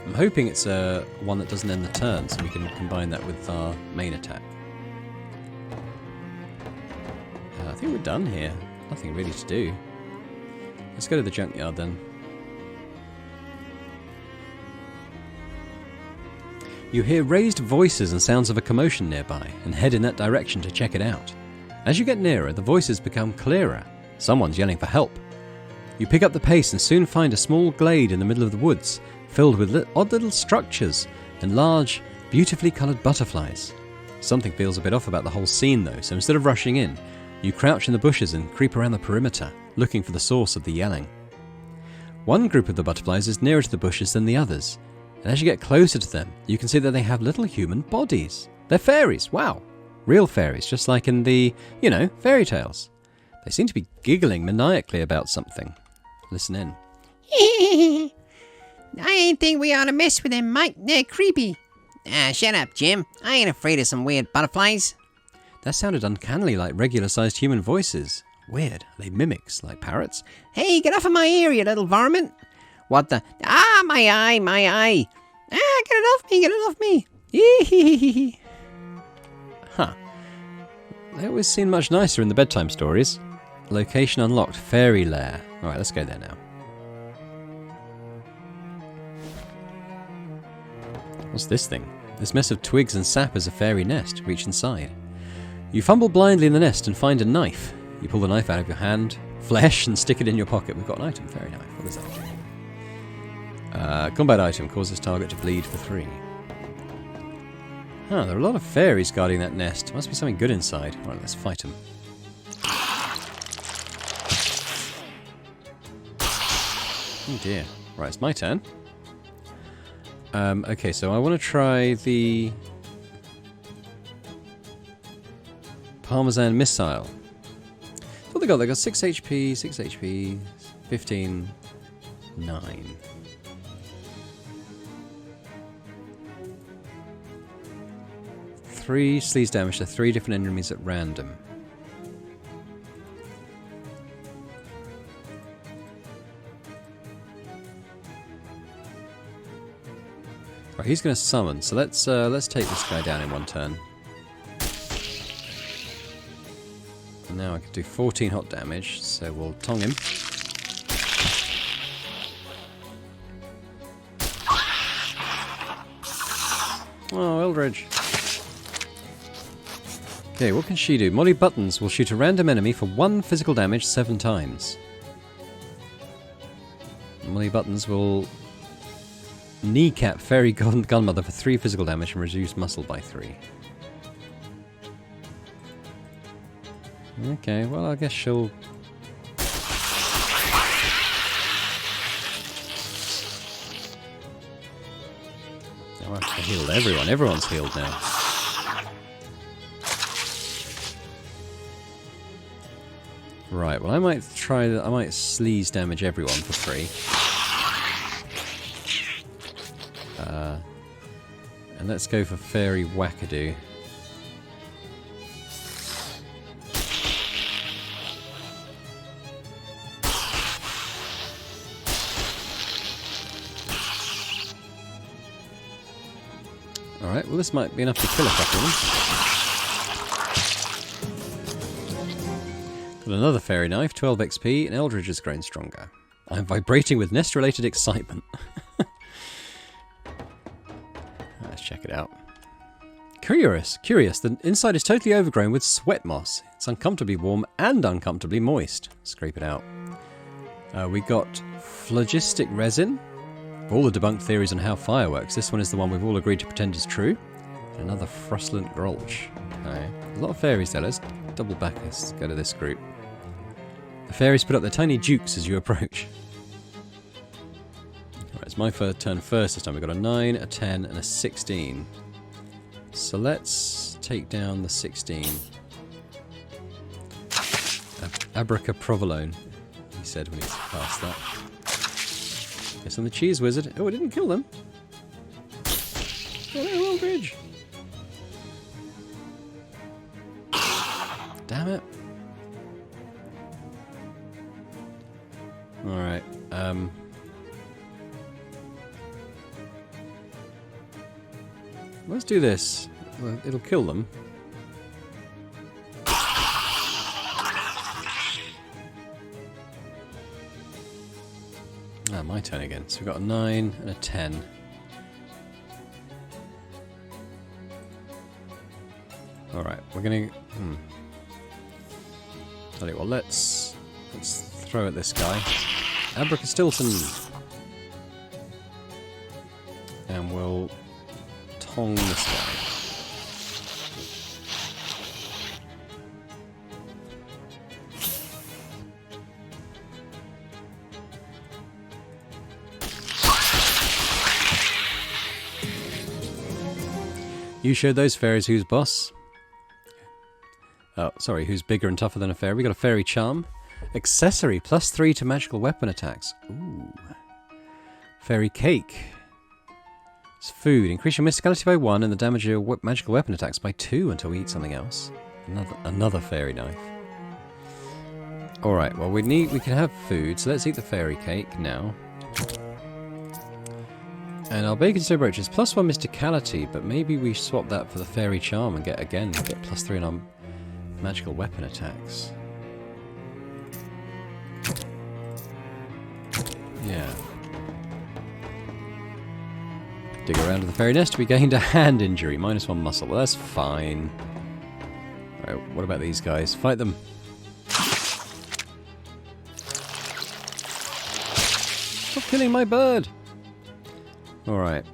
I'm hoping it's one that doesn't end the turn, so we can combine that with our main attack. I think we're done here. Nothing really to do. Let's go to the junkyard then. You hear raised voices and sounds of a commotion nearby, and head in that direction to check it out. As you get nearer, the voices become clearer. Someone's yelling for help. You pick up the pace and soon find a small glade in the middle of the woods, filled with odd little structures and large, beautifully coloured butterflies. Something feels a bit off about the whole scene though, so instead of rushing in, you crouch in the bushes and creep around the perimeter, looking for the source of the yelling. One group of the butterflies is nearer to the bushes than the others, and as you get closer to them, you can see that they have little human bodies. They're fairies, wow! Real fairies, just like in the, fairy tales. They seem to be giggling maniacally about something. Listen in. I ain't think we ought to mess with them, mate. They're creepy. Shut up, Jim. I ain't afraid of some weird butterflies. That sounded uncannily like regular-sized human voices. Weird. Are they mimics, like parrots? Hey, get off of my ear, you little varmint. What the? Ah, my eye, my eye. Ah, get it off me. Yee. Huh. They always seem much nicer in the bedtime stories. Location unlocked. Fairy lair. Alright, let's go there now. What's this thing? This mess of twigs and sap is a fairy nest. Reach inside. You fumble blindly in the nest and find a knife. You pull the knife out of your hand, flesh, and stick it in your pocket. We've got an item. Fairy knife. What is that? Combat item. Causes target to bleed for 3. Huh, there are a lot of fairies guarding that nest. Must be something good inside. Alright, let's fight them. Oh dear. Right, it's my turn. Okay, so I want to try the Parmesan Missile. What they got? They got 6 HP, 6 HP, 15, 9. Three sleaze damage to 3 different enemies at random. Right, he's going to summon, so let's take this guy down in one turn. And now I can do 14 hot damage, so we'll tong him. Oh, Eldridge. Okay, what can she do? Molly Buttons will shoot a random enemy for 1 physical damage 7 times. Molly Buttons will kneecap Fairy Gunmother for 3 physical damage and reduce muscle by 3. Okay, well, I guess she'll... Oh, I healed everyone. Everyone's healed now. Right, well, I might try that. I might sleaze damage everyone for 3. And let's go for Fairy Wackadoo. Alright, well this might be enough to kill a couple of them. Got another fairy knife, 12 XP, and Eldridge has grown stronger. I'm vibrating with nest-related excitement. Let's check it out. Curious. The inside is totally overgrown with sweat moss. It's uncomfortably warm and uncomfortably moist. Scrape it out. We got phlogistic resin. For all the debunked theories on how fire works, this one is the one we've all agreed to pretend is true. Another frustlant grolsch. Okay. A lot of fairies there. Let's double back. Let's go to this group. The fairies put up their tiny dukes as you approach. Alright, it's my turn first this time. We've got a 9, a 10, and a 16. So let's take down the 16. Abraca provolone, he said when he passed that. Yes, on the cheese wizard. Oh, it didn't kill them. Oh, no, Eldridge. Damn it. Alright, let's do this. Well, it'll kill them. Ah, my turn again. So we've got a 9 and a 10. Alright, we're gonna... Tell you what, let's throw at this guy. Abracastilton! And we'll tong this guy. You showed those fairies who's boss. Oh, sorry, who's bigger and tougher than a fairy. We got a fairy charm. Accessory, +3 to magical weapon attacks. Ooh. Fairy cake. It's food. Increase your mysticality by 1 and the damage of your magical weapon attacks by 2 until we eat something else. Another fairy knife. Alright, well we can have food, so let's eat the fairy cake now. And our bacon stone brooch is +1 mysticality, but maybe we swap that for the fairy charm and get +3 in our magical weapon attacks. Yeah. Dig around to the fairy nest, we gained a hand injury, -1 muscle. Well, that's fine. Right, what about these guys? Fight them. Stop killing my bird! Alright.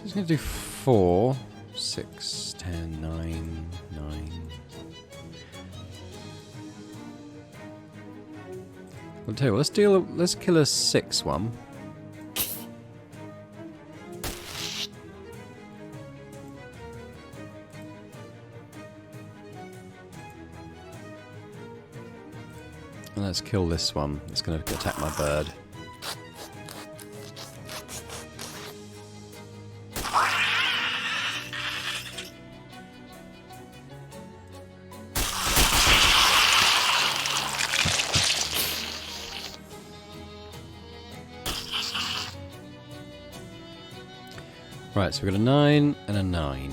Just going to do 4, 6, 10, 9, 9. I'll tell you what, let's kill a 6 one. And let's kill this one. It's going to attack my bird. Right, so we've got a 9 and a 9.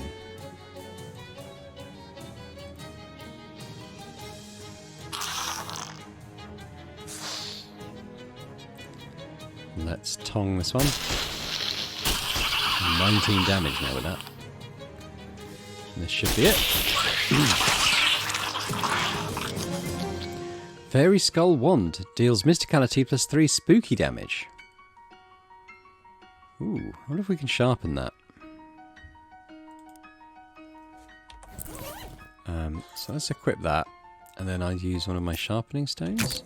Let's tong this one. 19 damage now with that. And this should be it. Fairy Skull Wand deals Mysticality plus 3 spooky damage. Ooh, I wonder if we can sharpen that. So let's equip that, and then I use one of my sharpening stones.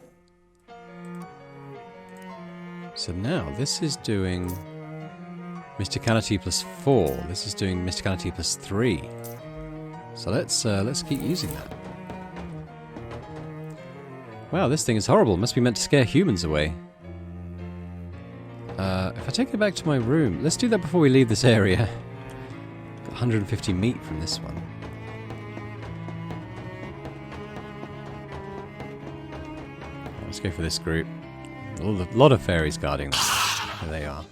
So now this is doing Mysticality plus 4. This is doing Mysticality plus 3. So let's keep using that. Wow, this thing is horrible. It must be meant to scare humans away. If I take it back to my room, let's do that before we leave this area. Got 150 meat from this one. Let's go for this group. A lot of fairies guarding them. There they are.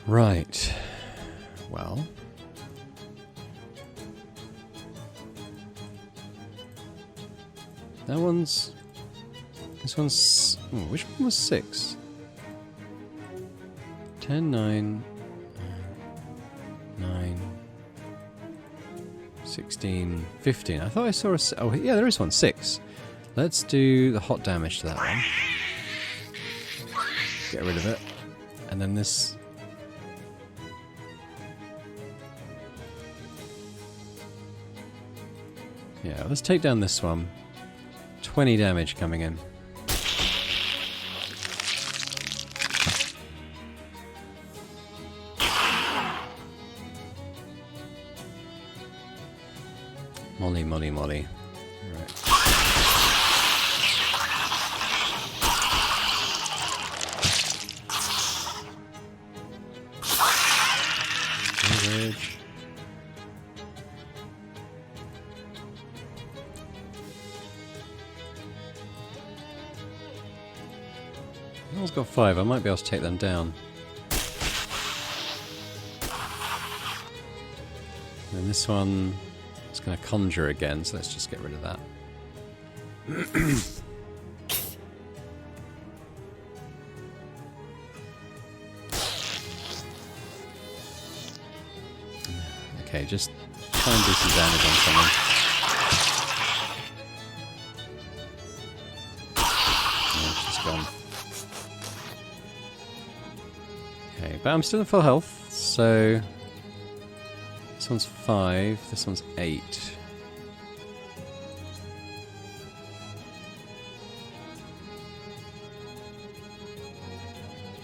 Right. Well. That one's... This one's... Oh, which one was 6? 10, 9... 9... 16... 15. I thought I saw a... Oh, yeah, there is one. 6. Let's do the hot damage to that one. Get rid of it. And then this... Yeah, let's take down this one. 20 damage coming in. Molly, molly, molly. Right. Average. That one's got 5. I might be able to take them down. And this one is going to conjure again, so let's just get rid of that. Okay, just try and do some damage on someone. No, she's gone. Okay, but I'm still in full health, so... This one's 5, this one's 8.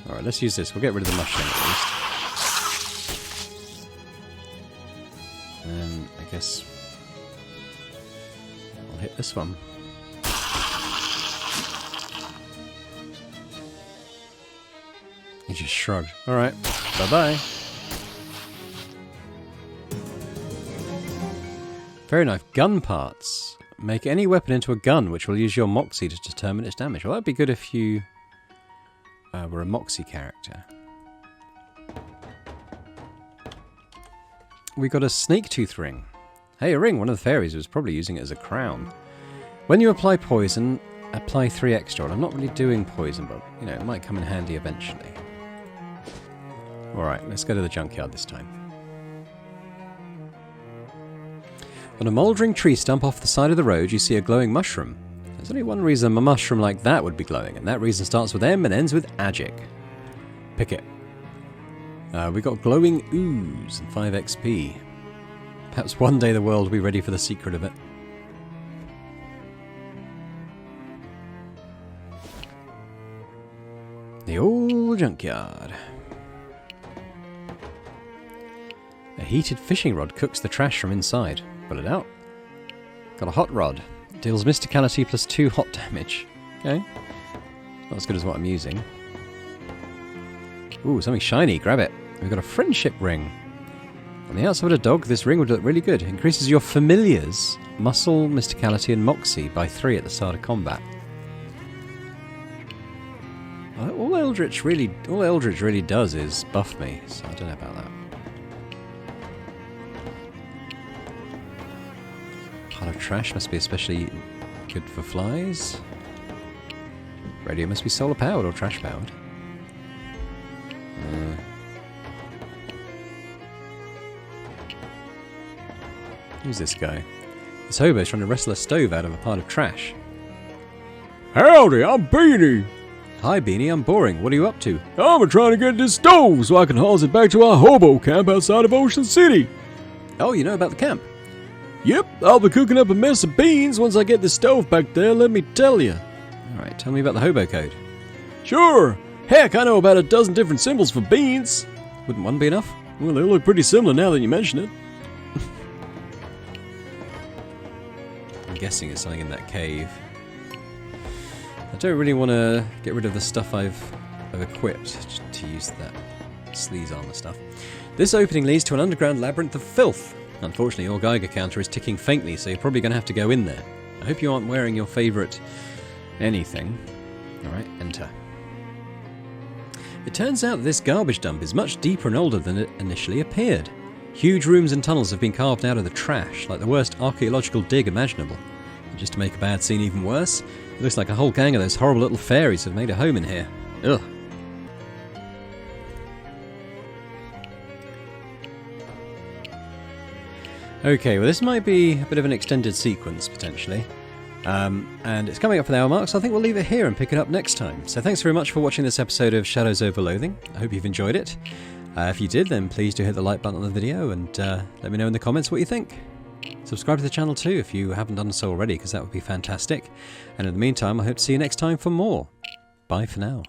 Alright, let's use this. We'll get rid of the mushroom at least. And I guess I'll hit this one. He just shrugged. Alright, bye-bye. Very nice. Gun parts. Make any weapon into a gun, which will use your moxie to determine its damage. Well, that'd be good if you were a moxie character. We got a snake tooth ring. Hey, a ring. One of the fairies was probably using it as a crown. When you apply poison, apply 3 extra. I'm not really doing poison, but you know, it might come in handy eventually. Alright, let's go to the junkyard this time. On a mouldering tree stump off the side of the road, you see a glowing mushroom. There's only one reason a mushroom like that would be glowing, and that reason starts with M and ends with Agic. Pick it. We got glowing ooze and 5 XP. Perhaps one day the world will be ready for the secret of it. The old junkyard. A heated fishing rod cooks the trash from inside. Pull it out. Got a hot rod. Deals mysticality plus 2 hot damage. Okay. Not as good as what I'm using. Ooh, something shiny. Grab it. We've got a friendship ring. On the outside of a dog, this ring would look really good. Increases your familiars, muscle, mysticality, and moxie by 3 at the start of combat. All Eldritch really does is buff me, so I don't know about that. Pile of trash must be especially good for flies. Radio must be solar powered or trash powered. Who's this guy? This hobo's trying to wrestle a stove out of a pile of trash. Howdy, I'm Beanie. Hi Beanie, I'm boring. What are you up to? I'm trying to get this stove so I can haul it back to our hobo camp outside of Ocean City. Oh, you know about the camp? Yep, I'll be cooking up a mess of beans once I get the stove back there, let me tell you. Alright, tell me about the hobo code. Sure. Heck, I know about a dozen different symbols for beans. Wouldn't one be enough? Well, they look pretty similar now that you mention it. I'm guessing it's something in that cave. I don't really want to get rid of the stuff I've equipped to use that sleaze armor stuff. This opening leads to an underground labyrinth of filth. Unfortunately, your Geiger counter is ticking faintly, so you're probably going to have to go in there. I hope you aren't wearing your favourite anything. Alright, enter. It turns out that this garbage dump is much deeper and older than it initially appeared. Huge rooms and tunnels have been carved out of the trash, like the worst archaeological dig imaginable. And just to make a bad scene even worse, it looks like a whole gang of those horrible little fairies have made a home in here. Ugh. Okay, well this might be a bit of an extended sequence, potentially. And it's coming up for the hour mark, so I think we'll leave it here and pick it up next time. So thanks very much for watching this episode of Shadows Over Loathing. I hope you've enjoyed it. If you did, then please do hit the like button on the video and let me know in the comments what you think. Subscribe to the channel too if you haven't done so already, because that would be fantastic. And in the meantime, I hope to see you next time for more. Bye for now.